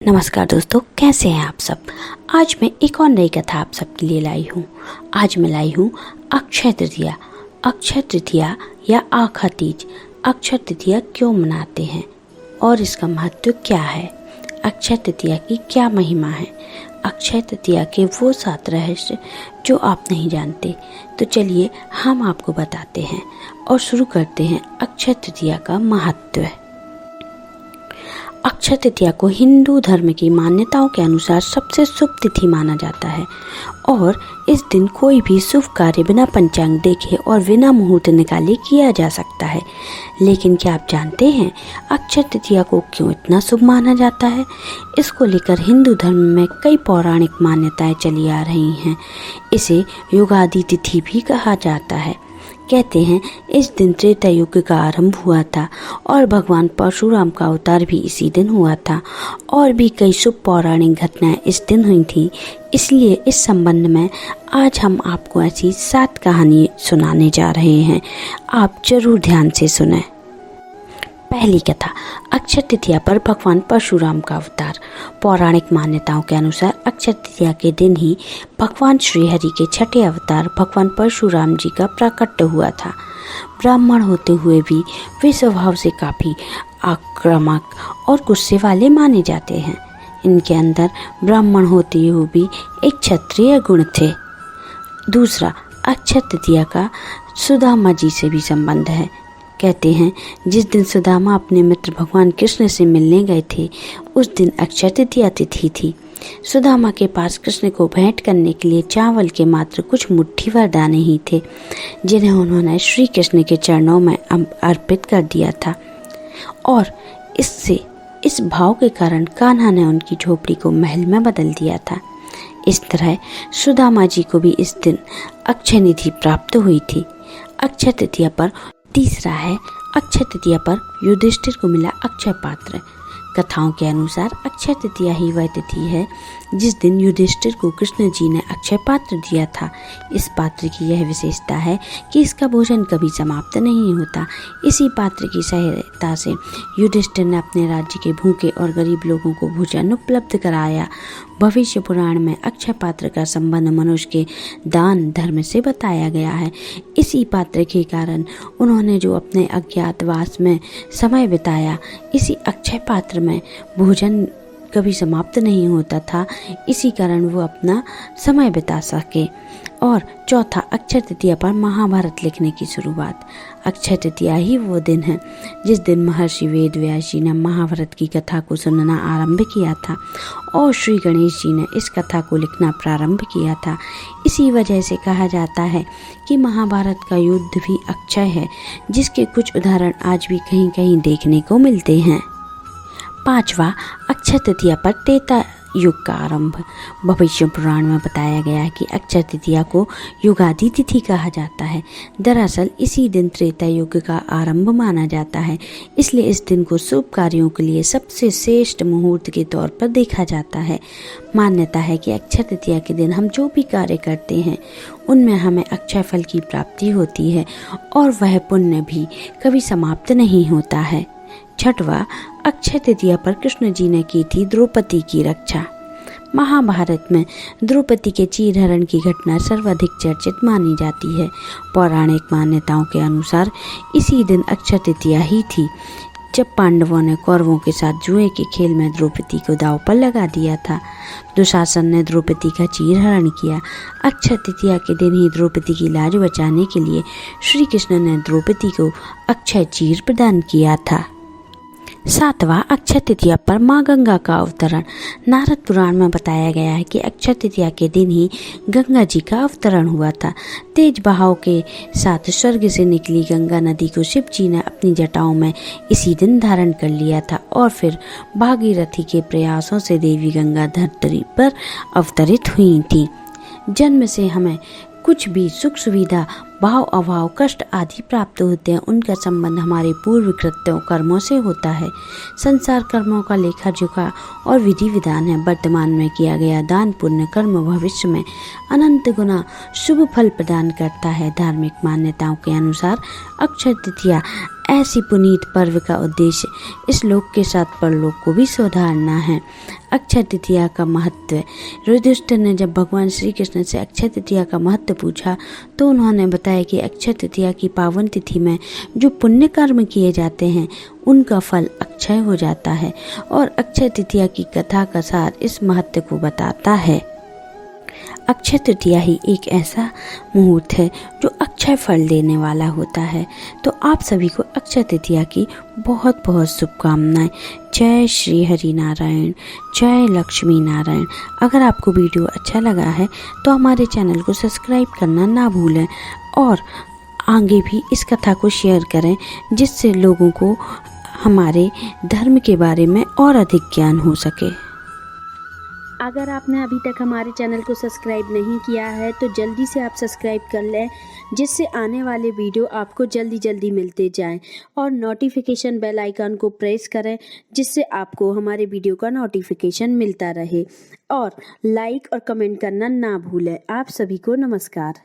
नमस्कार दोस्तों, कैसे हैं आप सब। आज मैं एक और नई कथा आप सबके लिए लाई हूँ। आज मैं लाई हूँ अक्षय तृतीया। अक्षय तृतीया या आखा तीज, अक्षय तृतीया क्यों मनाते हैं और इसका महत्व क्या है, अक्षय तृतीया की क्या महिमा है, अक्षय तृतीया के वो 7 रहस्य जो आप नहीं जानते। तो चलिए हम आपको बताते हैं और शुरू करते हैं अक्षय तृतीया का महत्व। अक्षय तृतीया को हिंदू धर्म की मान्यताओं के अनुसार सबसे शुभ तिथि माना जाता है और इस दिन कोई भी शुभ कार्य बिना पंचांग देखे और बिना मुहूर्त निकाले किया जा सकता है। लेकिन क्या आप जानते हैं अक्षय तृतीया को क्यों इतना शुभ माना जाता है? इसको लेकर हिंदू धर्म में कई पौराणिक मान्यताएं चली आ रही हैं। इसे युगादि तिथि भी कहा जाता है। कहते हैं इस दिन त्रेता युग का आरंभ हुआ था और भगवान परशुराम का अवतार भी इसी दिन हुआ था और भी कई शुभ पौराणिक घटनाएं इस दिन हुई थी। इसलिए इस संबंध में आज हम आपको ऐसी 7 कहानी सुनाने जा रहे हैं। आप जरूर ध्यान से सुनें। पहली कथा, अक्षय तृतीया पर भगवान परशुराम का अवतार। पौराणिक मान्यताओं के अनुसार अक्षय तृतीया के दिन ही भगवान श्री हरि के छठे अवतार भगवान परशुराम जी का प्राकट्य हुआ था। ब्राह्मण होते हुए भी वे स्वभाव से काफी आक्रामक और गुस्से वाले माने जाते हैं। इनके अंदर ब्राह्मण होते हुए भी एक क्षत्रिय गुण थे। दूसरा, अक्षय तृतीया का सुदामा जी से भी संबंध है। कहते हैं जिस दिन सुदामा अपने मित्र भगवान कृष्ण से मिलने गए थे उस दिन अक्षय तृतीया तिथि थी। सुदामा के पास कृष्ण को भेंट करने के लिए चावल के मात्र कुछ मुट्ठी भर दाने ही थे, जिन्हें उन्होंने श्री कृष्ण के चरणों में अर्पित कर दिया था और इस भाव के कारण कान्हा ने उनकी झोपड़ी को महल में बदल दिया था। इस तरह सुदामा जी को भी इस दिन अक्षय निधि प्राप्त हुई थी। अक्षय तृतीया पर तीसरा है, अक्षय तृतीया पर युधिष्ठिर को मिला अक्षय पात्र। कथाओं के अनुसार अक्षय तृतीया ही वह तिथि है जिस दिन युधिष्ठिर को कृष्ण जी ने अक्षय पात्र दिया था। इस पात्र की यह विशेषता है कि इसका भोजन कभी समाप्त नहीं होता। इसी पात्र की सहायता से युधिष्ठिर ने अपने राज्य के भूखे और गरीब लोगों को भोजन उपलब्ध कराया। भविष्य पुराण में अक्षय पात्र का संबंध मनुष्य के दान धर्म से बताया गया है। इसी पात्र के कारण उन्होंने जो अपने अज्ञातवास में समय बिताया, इसी अक्षय पात्र में भोजन कभी समाप्त नहीं होता था, इसी कारण वो अपना समय बिता सके। और चौथा, अक्षय तृतीया पर महाभारत लिखने की शुरुआत। अक्षय तृतीया ही वो दिन है जिस दिन महर्षि वेद व्यास जी ने महाभारत की कथा को सुनना आरंभ किया था और श्री गणेश जी ने इस कथा को लिखना प्रारंभ किया था। इसी वजह से कहा जाता है कि महाभारत का युद्ध भी अक्षय है, जिसके कुछ उदाहरण आज भी कहीं कहीं देखने को मिलते हैं। पांचवा, अक्षय तृतीया पर त्रेता युग का आरंभ। भविष्य पुराण में बताया गया है कि अक्षय तृतीया को युगादि तिथि कहा जाता है। दरअसल इसी दिन त्रेता युग का आरंभ माना जाता है, इसलिए इस दिन को शुभ कार्यों के लिए सबसे श्रेष्ठ मुहूर्त के तौर पर देखा जाता है। मान्यता है कि अक्षय तृतीया के दिन हम जो भी कार्य करते हैं उनमें हमें अक्षय फल की प्राप्ति होती है और वह पुण्य भी कभी समाप्त नहीं होता है। छठवा, अक्षय तृतीया पर कृष्ण जी ने की थी द्रौपदी की रक्षा। महाभारत में द्रौपदी के चीरहरण की घटना सर्वाधिक चर्चित मानी जाती है। पौराणिक मान्यताओं के अनुसार इसी दिन अक्षय तृतीया ही थी जब पांडवों ने कौरवों के साथ जुए के खेल में द्रौपदी को दांव पर लगा दिया था। दुशासन ने द्रौपदी का चीरहरण किया। अक्षय तृतीया के दिन ही द्रौपदी की लाज बचाने के लिए श्री कृष्ण ने द्रौपदी को अक्षय चीर प्रदान किया था। सातवां, अक्षय तृतीया पर माँ गंगा का अवतरण। नारद पुराण में बताया गया है कि अक्षय तृतीया के दिन ही गंगा जी का अवतरण हुआ था। तेज बहाव के साथ स्वर्ग से निकली गंगा नदी को शिव जी ने अपनी जटाओं में इसी दिन धारण कर लिया था और फिर भागीरथी के प्रयासों से देवी गंगा धरती पर अवतरित हुई थी। जन्म से हमें कुछ भी सुख सुविधा, भाव अभाव, कष्ट आदि प्राप्त होते हैं, उनका संबंध हमारे पूर्व कृत्यों कर्मों से होता है। संसार कर्मों का लेखा जोखा और विधि विधान है। वर्तमान में किया गया दान पुण्य कर्म भविष्य में अनंत गुना शुभ फल प्रदान करता है। धार्मिक मान्यताओं के अनुसार अक्षय तृतीया ऐसी पुनीत पर्व का उद्देश्य इस लोक के साथ परलोक को भी सुधारना है। अक्षय तृतीया का महत्व। युधिष्ठिर ने जब भगवान श्री कृष्ण से अक्षय तृतीया का महत्व पूछा तो उन्होंने बताया कि अक्षय तृतीया की पावन तिथि में जो पुण्य कर्म किए जाते हैं उनका फल अक्षय हो जाता है। और अक्षय तृतीया की कथा का सार इस महत्व को बताता है। अक्षय तृतीया ही एक ऐसा मुहूर्त है जो अक्षय फल देने वाला होता है। तो आप सभी को अक्षय तृतीया की बहुत बहुत शुभकामनाएं। जय श्री हरि नारायण, जय लक्ष्मी नारायण। अगर आपको वीडियो अच्छा लगा है तो हमारे चैनल को सब्सक्राइब करना ना भूलें और आगे भी इस कथा को शेयर करें, जिससे लोगों को हमारे धर्म के बारे में और अधिक ज्ञान हो सके। अगर आपने अभी तक हमारे चैनल को सब्सक्राइब नहीं किया है तो जल्दी से आप सब्सक्राइब कर लें, जिससे आने वाले वीडियो आपको जल्दी मिलते जाएं। और नोटिफिकेशन बेल आइकन को प्रेस करें, जिससे आपको हमारे वीडियो का नोटिफिकेशन मिलता रहे। और लाइक और कमेंट करना ना भूलें। आप सभी को नमस्कार।